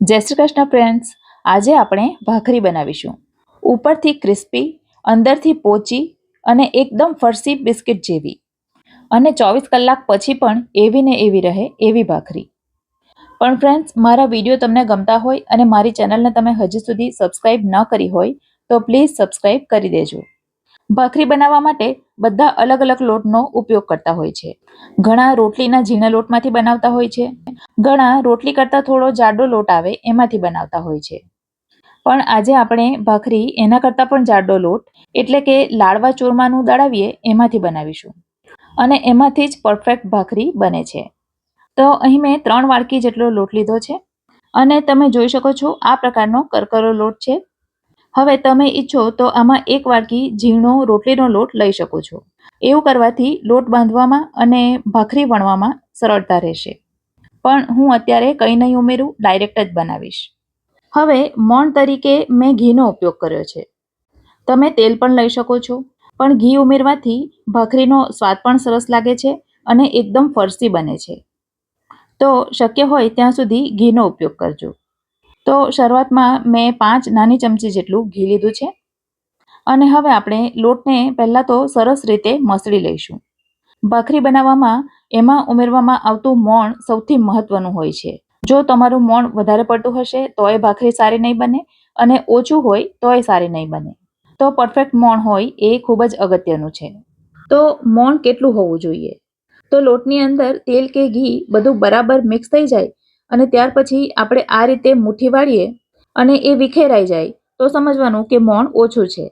જય શ્રી કૃષ્ણ ફ્રેન્ડ્સ, આજે આપણે ભાખરી બનાવીશું. ઉપરથી ક્રિસ્પી, અંદરથી પોચી અને એકદમ ફરસી બિસ્કિટ જેવી, અને 24 કલાક પછી પણ એવી ને એવી રહે એવી ભાખરી. પણ ફ્રેન્ડ્સ, મારા વિડીયો તમને ગમતા હોય અને મારી ચેનલને તમે હજી સુધી સબસ્ક્રાઇબ ન કરી હોય તો પ્લીઝ સબસ્ક્રાઇબ કરી દેજો. ભાખરી બનાવવા માટે બધા અલગ અલગ લોટનો ઉપયોગ કરતા હોય છે. ઘણા રોટલીના ઝીણા લોટમાંથી બનાવતા હોય છે, ઘણા રોટલી કરતાં થોડો જાડો લોટ આવે એમાંથી બનાવતા હોય છે. પણ આજે આપણે ભાખરી એના કરતાં પણ જાડો લોટ એટલે કે લાડવા ચૂરમાનું દળાવીએ એમાંથી બનાવીશું, અને એમાંથી જ પરફેક્ટ ભાખરી બને છે. તો અહીં મેં 3 વાડકી જેટલો લોટ લીધો છે, અને તમે જોઈ શકો છો આ પ્રકારનો કરકરો લોટ છે. હવે તમે ઈચ્છો તો આમાં 1 વાડકી ઝીણો રોટલીનો લોટ લઈ શકો છો. એવું કરવાથી લોટ બાંધવામાં અને ભાખરી વણવામાં સરળતા રહેશે. પણ હું અત્યારે કંઈ નહીં ઉમેરું, ડાયરેક્ટ જ બનાવીશ. હવે મોણ તરીકે મેં ઘીનો ઉપયોગ કર્યો છે. તમે તેલ પણ લઈ શકો છો, પણ ઘી ઉમેરવાથી ભાખરીનો સ્વાદ પણ સરસ લાગે છે અને એકદમ ફરસી બને છે. તો શક્ય હોય ત્યાં સુધી ઘીનો ઉપયોગ કરજો. તો શરૂઆતમાં મેં 5 નાની ચમચી જેટલું ઘી લીધું છે, અને હવે આપણે લોટને પહેલાં તો સરસ રીતે મસળી લઈશું. ભાખરી બનાવવામાં એમાં ઉમેરવામાં આવતું મોણ સૌથી મહત્વનું હોય છે. જો તમારું મોણ વધારે પડતું હશે તોય ભાખરી સારી નહીં બને, અને ઓછું હોય તોય સારી નહીં બને. તો પરફેક્ટ મોણ હોય એ ખૂબ જ અગત્યનું છે. તો મોણ કેટલું હોવું જોઈએ? તો લોટની અંદર તેલ કે ઘી બધું બરાબર મિક્સ થઈ જાય અને ત્યાર પછી આપણે આ રીતે મુઠ્ઠી વાળીએ અને એ વિખેરાઈ જાય તો સમજવાનું કે મોણ ઓછું છે.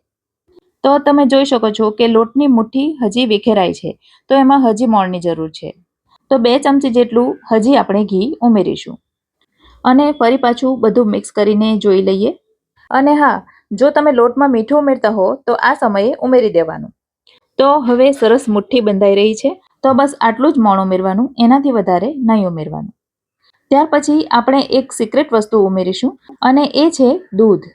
તો તમે જોઈ શકો છો કે લોટની મુઠ્ઠી હજી વિખેરાય છે, તો એમાં હજી મોણની જરૂર છે. તો 2 ચમચી જેટલું હજી આપણે ઘી ઉમેરીશું, અને ફરી પાછું બધું મિક્સ કરીને જોઈ લઈએ. અને હા, જો તમે લોટમાં મીઠું ઉમેરતા હો તો આ સમયે ઉમેરી દેવાનું. તો હવે સરસ મુઠ્ઠી બંધાઈ રહી છે, તો બસ આટલું જ મોણ ઉમેરવાનું, એનાથી વધારે નહીં ઉમેરવાનું. ત્યાર પછી આપણે એક સિક્રેટ વસ્તુ ઉમેરીશું, અને એ છે દૂધ.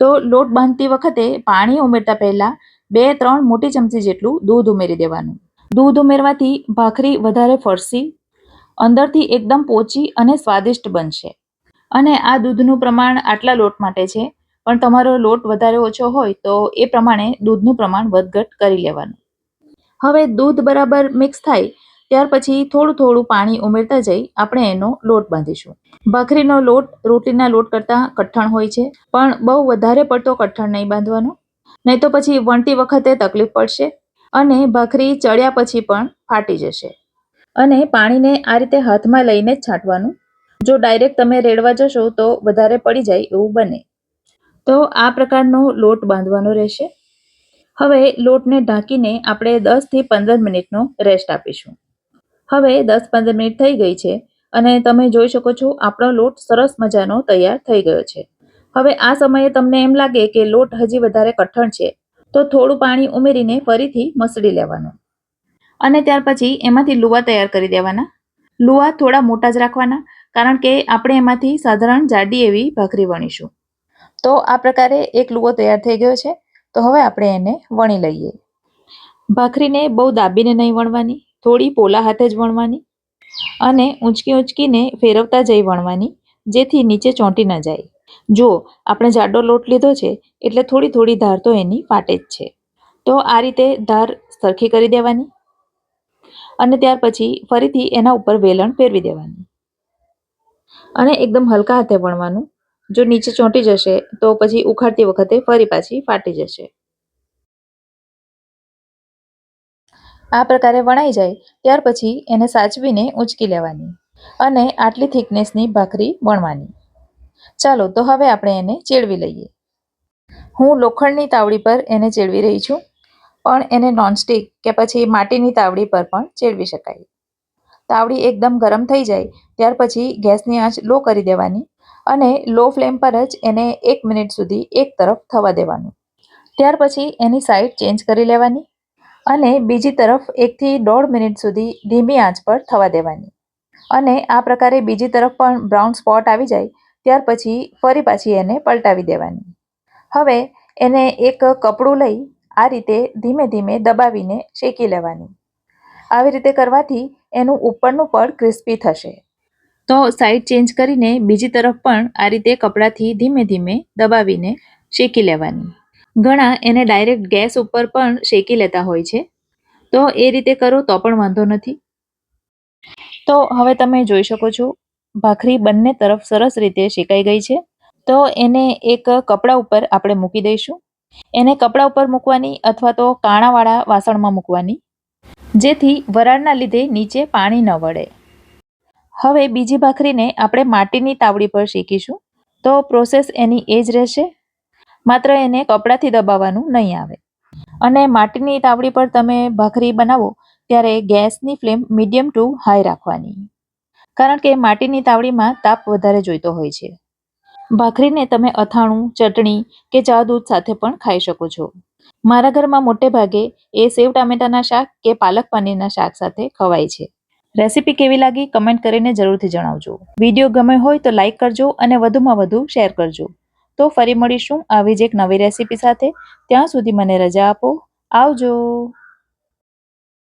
તો લોટ બાંધતી વખતે પાણી ઉમેરતા પહેલા 2-3 મોટી ચમચી જેટલું દૂધ ઉમેરી દેવાનું. દૂધ ઉમેરવાથી ભાખરી વધારે ફરસી, અંદરથી એકદમ પોચી અને સ્વાદિષ્ટ બનશે. અને આ દૂધનું પ્રમાણ આટલા લોટ માટે છે, પણ તમારો લોટ વધારે ઓછો હોય તો એ પ્રમાણે દૂધનું પ્રમાણ વધઘટ કરી લેવાનું. હવે દૂધ બરાબર મિક્સ થાય ત્યાર પછી થોડું થોડું પાણી ઉમેરતા જઈ આપણે એનો લોટ બાંધીશું. ભાખરીનો લોટ રોટલીના લોટ કરતાં કઠણ હોય છે, પણ બહુ વધારે પડતો કઠણ નહીં બાંધવાનો, નહીં તો પછી વણતી વખતે તકલીફ પડશે અને ભાખરી ચડ્યા પછી પણ ફાટી જશે. અને પાણીને આ રીતે હાથમાં લઈને જ છાંટવાનું. જો ડાયરેક્ટ તમે રેડવા જશો તો વધારે પડી જાય એવું બને. તો આ પ્રકારનો લોટ બાંધવાનો રહેશે. હવે લોટને ઢાંકીને આપણે 10 થી 15 મિનિટનો રેસ્ટ આપીશું. હવે 10-15 મિનિટ થઈ ગઈ છે, અને તમે જોઈ શકો છો આપણો લોટ સરસ મજાનો તૈયાર થઈ ગયો છે. હવે આ સમયે તમને એમ લાગે કે લોટ હજી વધારે કઠણ છે, તો થોડું પાણી ઉમેરીને ફરીથી મસળી લેવાનું, અને ત્યાર પછી એમાંથી લુવા તૈયાર કરી દેવાના. લુવા થોડા મોટા જ રાખવાના, કારણ કે આપણે એમાંથી સાધારણ જાડી એવી ભાખરી વણીશું. તો આ પ્રકારે એક લુવો તૈયાર થઈ ગયો છે, તો હવે આપણે એને વણી લઈએ. ભાખરીને બહુ દાબીને નહીં વણવાની, થોડી પોલા હાથે જ વણવાની, અને ઊંચકીને ફેરવતા જઈ વણવાની, જેથી નીચે ચોંટી ન જાય. જો આપણે જાડો લોટ લીધો છે એટલે થોડી થોડી ધાર તો એની ફાટે જ છે. તો આ રીતે ધાર સરખી કરી દેવાની, અને ત્યાર પછી ફરીથી એના ઉપર વેલણ ફેરવી દેવાનું, અને એકદમ હલકા હાથે વણવાનું. જો નીચે ચોંટી જશે તો પછી ઉખાડતી વખતે ફરી પાછી ફાટી જશે. આ પ્રકારે વણાઈ જાય ત્યાર પછી એને સાચવીને ઊંચકી લેવાની, અને આટલી થિકનેસની ભાખરી વણવાની. ચાલો, તો હવે આપણે એને ચેડવી લઈએ. હું લોખંડની તાવડી પર એને ચેડવી રહી છું, પણ એને નોનસ્ટિક કે પછી માટીની તાવડી પર પણ ચેડવી શકાય. તાવડી એકદમ ગરમ થઈ જાય ત્યાર પછી ગેસની આંચ લો કરી દેવાની, અને લો ફ્લેમ પર જ એને 1 મિનિટ સુધી એક તરફ થવા દેવાનું. ત્યાર પછી એની સાઈડ ચેન્જ કરી લેવાની, અને બીજી તરફ 1 થી 1.5 મિનિટ સુધી ધીમી આંચ પર થવા દેવાની. અને આ પ્રકારે બીજી તરફ પણ બ્રાઉન સ્પોટ આવી જાય ત્યાર પછી ફરી પાછી એને પલટાવી દેવાની. હવે એને એક કપડું લઈ આ રીતે ધીમે ધીમે દબાવીને શેકી લેવાની. આવી રીતે કરવાથી એનું ઉપરનું પડ ક્રિસ્પી થશે. તો સાઈડ ચેન્જ કરીને બીજી તરફ પણ આ રીતે કપડાથી ધીમે ધીમે દબાવીને શેકી લેવાની. ઘણા એને ડાયરેક્ટ ગેસ ઉપર પણ શેકી લેતા હોય છે, તો એ રીતે કરો તો પણ વાંધો નથી. તો હવે તમે જોઈ શકો છો ભાખરી બંને તરફ સરસ રીતે શેકાઈ ગઈ છે. તો એને એક કપડા ઉપર આપણે મૂકી દઈશું. એને કપડા ઉપર મૂકવાની અથવા તો કાણાવાળા વાસણમાં મૂકવાની, જેથી વરાળના લીધે નીચે પાણી ન વળે. હવે બીજી ભાખરીને આપણે માટીની તાવડી પર શેકીશું. તો પ્રોસેસ એની એ જ રહેશે, માત્ર એને કપડાથી દબાવવાનું નહીં આવે. અને માટીની તાવડી પર તમે ભાખરી બનાવો ત્યારે ગેસની ફ્લેમ મીડિયમ ટુ હાઈ રાખવાની, કારણ કે માટીની તાવડીમાં તાપ વધારે જોઈતો હોય છે. ભાખરીને તમે અથાણું, ચટણી કે ચા દૂધ સાથે પણ ખાઈ શકો છો. મારા ઘરમાં મોટે ભાગે એ સેવ ટામેટાના શાક કે પાલક પનીરના શાક સાથે ખવાય છે. રેસીપી કેવી લાગી કમેન્ટ કરીને જરૂરથી જણાવજો. વિડીયો ગમે હોય તો લાઈક કરજો અને વધુમાં વધુ શેર કરજો. તો ફરી મળીશું આવી જ એક નવી રેસીપી સાથે. ત્યાં સુધી મને રજા આપો. આવજો.